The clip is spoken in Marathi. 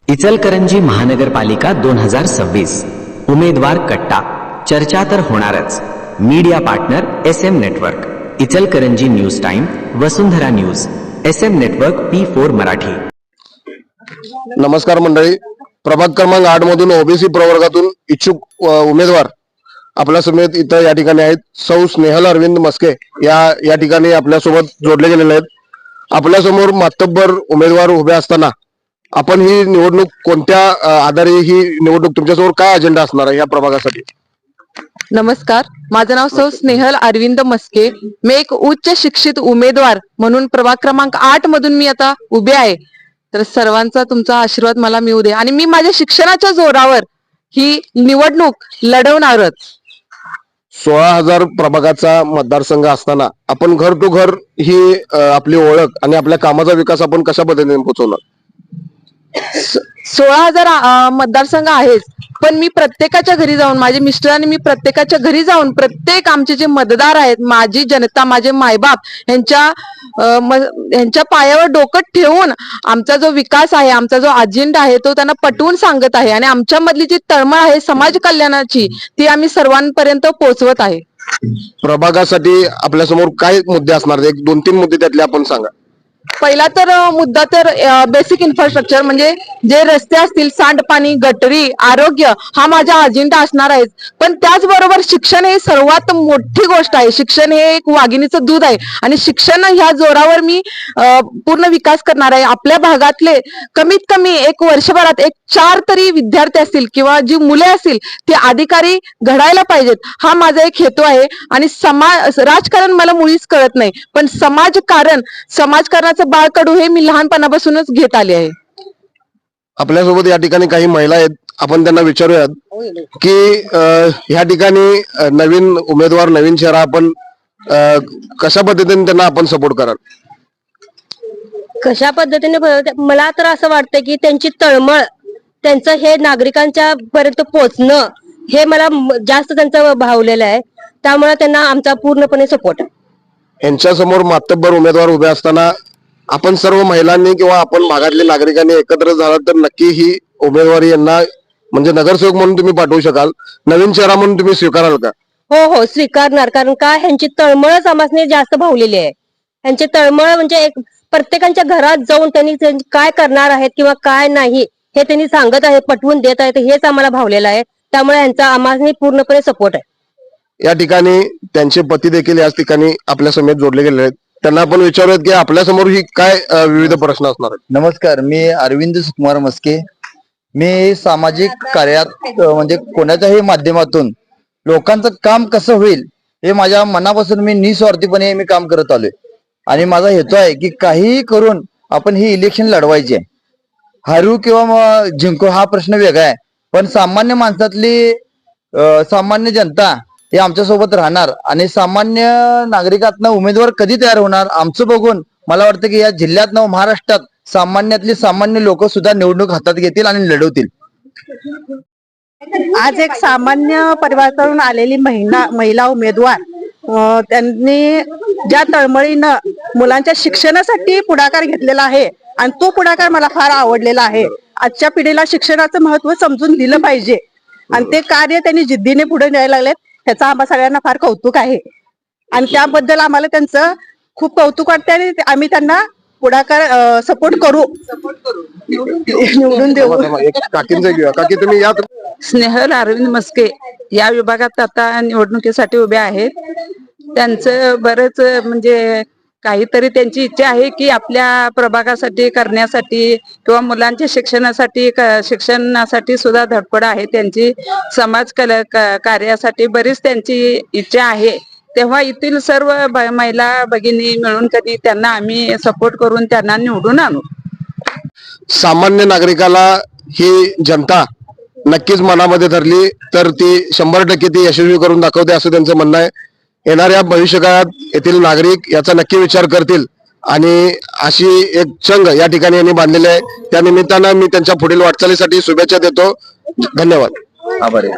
इचलकरंजी महानगरपालिका 2026 उमेदवार कट्टा चर्चा तर होणारच। Media partner SM network, Ichalkaranji news time, Vasundhara news, SM network P4 Marathi. नमस्कार मंडळी, प्रभाग क्रमांक 8 मधून ओबीसी प्रवर्गातून इच्छुक उमेदवार आपल्या समेत इथं या ठिकाणी आहेत। सौ स्नेहल अरविंद मस्के या ठिकाणी आपल्या सोबत जोडले गेलेले आहेत। आपल्या समोर मातब्बर उमेदवार उभे असताना आपण ही निवडणूक कोणत्या आधारे ही निवडणूक तुमच्यासमोर काय अजेंडा असणार आहे या प्रभागासाठी? नमस्कार, माझं नाव सौ स्नेहल अरविंद मस्के। मी एक उच्च शिक्षित उमेदवार म्हणून प्रभाग क्रमांक 8 मधून मी आता उभे आहे। तर सर्वांचा तुमचा आशीर्वाद मला मिळू दे आणि मी माझ्या शिक्षणाच्या जोरावर ही निवडणूक लढवणारच। 16,000 प्रभागाचा मतदारसंघ असताना आपण घर टू घर ही आपली ओळख आणि आपल्या कामाचा विकास आपण कशा पद्धतीने पोहोचवणार? 16,000 मतदारसंघ आहेत, पण मी प्रत्येकाच्या घरी जाऊन, माझे मिस्टर आणि मी प्रत्येकाच्या घरी जाऊन, प्रत्येक आमचे जे मतदार आहेत, माझी जनता, माझे मायबाप यांच्या पायावर डोकं ठेवून आमचा जो विकास आहे, आमचा जो अजेंडा आहे तो त्यांना पटवून सांगत आहे आणि आमच्या मधली जी तळमळ आहे समाज कल्याणाची ती आम्ही सर्वांपर्यंत पोहोचवत आहे। प्रभागासाठी आपल्या समोर काय मुद्दे असणार? एक 2-3 मुद्दे त्यातले आपण सांगा। पहिला तर मुद्दा तर बेसिक इन्फ्रास्ट्रक्चर म्हणजे जे रस्ते असतील, सांडपाणी, गटरी, आरोग्य हा माझा अजेंडा असणार आहे। पण त्याचबरोबर शिक्षण हे सर्वात मोठी गोष्ट आहे। शिक्षण हे एक वाघिणीचं दूध आहे आणि शिक्षण ह्या जोरावर मी पूर्ण विकास करणार आहे। आपल्या भागातले कमीत कमी एक वर्षभरात 4 तरी विद्यार्थी असतील किंवा जी मुले असतील ते अधिकारी घडायला पाहिजेत, हा माझा एक हेतू आहे। आणि राजकारण मला मुळीच कळत नाही, पण समाजकारणाचं बाळकडू हे मी लहानपणापासूनच घेत आले आहे। आपल्यासोबत या ठिकाणी काही महिला आहेत, आपण त्यांना विचारूयात की ह्या ठिकाणी नवीन उमेदवार, नवीन चेहरा, आपण कशा पद्धतीने त्यांना आपण सपोर्ट कराल? कशा पद्धतीने मला तर असं वाटतं की त्यांची तळमळ, त्यांचं हे नागरिकांच्या पर्यंत पोहोचणं हे मला जास्त त्यांचं भावलेलं आहे। त्यामुळे त्यांना आमचा पूर्णपणे सपोर्ट आहे। यांच्या समोर मातब्बर उमेदवार उभे असताना आपण सर्व महिलांनी किंवा आपण भागातल्या नागरिकांनी एकत्र झाला तर नक्की ही उमेदवारी यांना म्हणजे नगरसेवक म्हणून तुम्ही पाठवू शकाल, नवीन चेहरा म्हणून तुम्ही स्वीकाराल का? हो, स्वीकारणार। कारण का, ह्यांची तळमळच आम्हाला जास्त भावलेली आहे। ह्यांची तळमळ म्हणजे एक प्रत्येकाच्या घरात जाऊन त्यांनी काय करणार आहेत किंवा काय नाही हे त्यांनी सांगत आहे, पटवून देत आहेत, हेच आम्हाला भावलेलं आहे। त्यामुळे यांचा आम्हाला पूर्णपणे सपोर्ट आहे। या ठिकाणी त्यांचे पती देखील याच ठिकाणी आपल्या समेत जोडले गेले आहेत, त्यांना आपण विचारूयात की आपल्या समोर ही काय विविध प्रश्न असणार आहेत? नमस्कार, मी अरविंद सुकुमार मस्के। मी सामाजिक कार्यात म्हणजे कोणाच्याही माध्यमातून लोकांचं काम कसं होईल हे माझ्या मनापासून मी निस्वार्थीपणे मी काम करत आलोय आणि माझा हेतू आहे की काहीही करून आपण ही इलेक्शन लढवायची आहे। हरू किंवा जिंकू हा प्रश्न वेगळा आहे, पण सामान्य माणसातली सामान्य जनता हे आमच्या सोबत राहणार आणि सामान्य नागरिकातनं उमेदवार कधी तयार होणार आमचं बघून मला वाटतं की या जिल्ह्यातनं महाराष्ट्रात सामान्यातली सामान्य लोक सुद्धा निवडणूक हातात घेतील आणि लढवतील। आज एक सामान्य परिवारातून आलेली महिला उमेदवार त्यांनी ज्या तळमळीनं मुलांच्या शिक्षणासाठी पुढाकार घेतलेला आहे आणि तो पुढाकार मला फार आवडलेला आहे। आजच्या पिढीला शिक्षणाचं महत्व समजून दिलं पाहिजे आणि ते कार्य त्यांनी जिद्दीने पुढे न्यायला लागलेत, ह्याचा आम्हा सगळ्यांना फार कौतुक आहे आणि त्याबद्दल आम्हाला त्यांचं खूप कौतुक वाटते आणि आम्ही त्यांना पुढाकार सपोर्ट करू, निवडून देऊ। काकींचं घेऊया। काकी, तुम्ही या। स्नेहल अरविंद मस्के या विभागात आता निवडणुकीसाठी उभे आहेत। त्यांचं बरेच म्हणजे काहीतरी त्यांची इच्छा आहे की आपल्या प्रभागासाठी करण्यासाठी किंवा मुलांच्या शिक्षणासाठी सुद्धा धडपड आहे त्यांची। समाज कार्यासाठी बरीच त्यांची इच्छा आहे। तेव्हा येथील सर्व महिला भगिनी मिळून कधी त्यांना आम्ही सपोर्ट करून त्यांना निवडून आणू। सामान्य नागरिकाला ही जनता नक्कीच मनामध्ये धरली तर ती 100% ती यशस्वी करून दाखवते असं त्यांचं म्हणणं आहे। येणाऱ्या भविष्यकाळात येथील नागरिक याचा नक्की विचार करतील आणि अशी एक चंग या ठिकाणी यांनी बांधलेली आहे। त्या निमित्तानं मी त्यांच्या पुढील वाटचालीसाठी शुभेच्छा देतो। धन्यवाद। आभारी।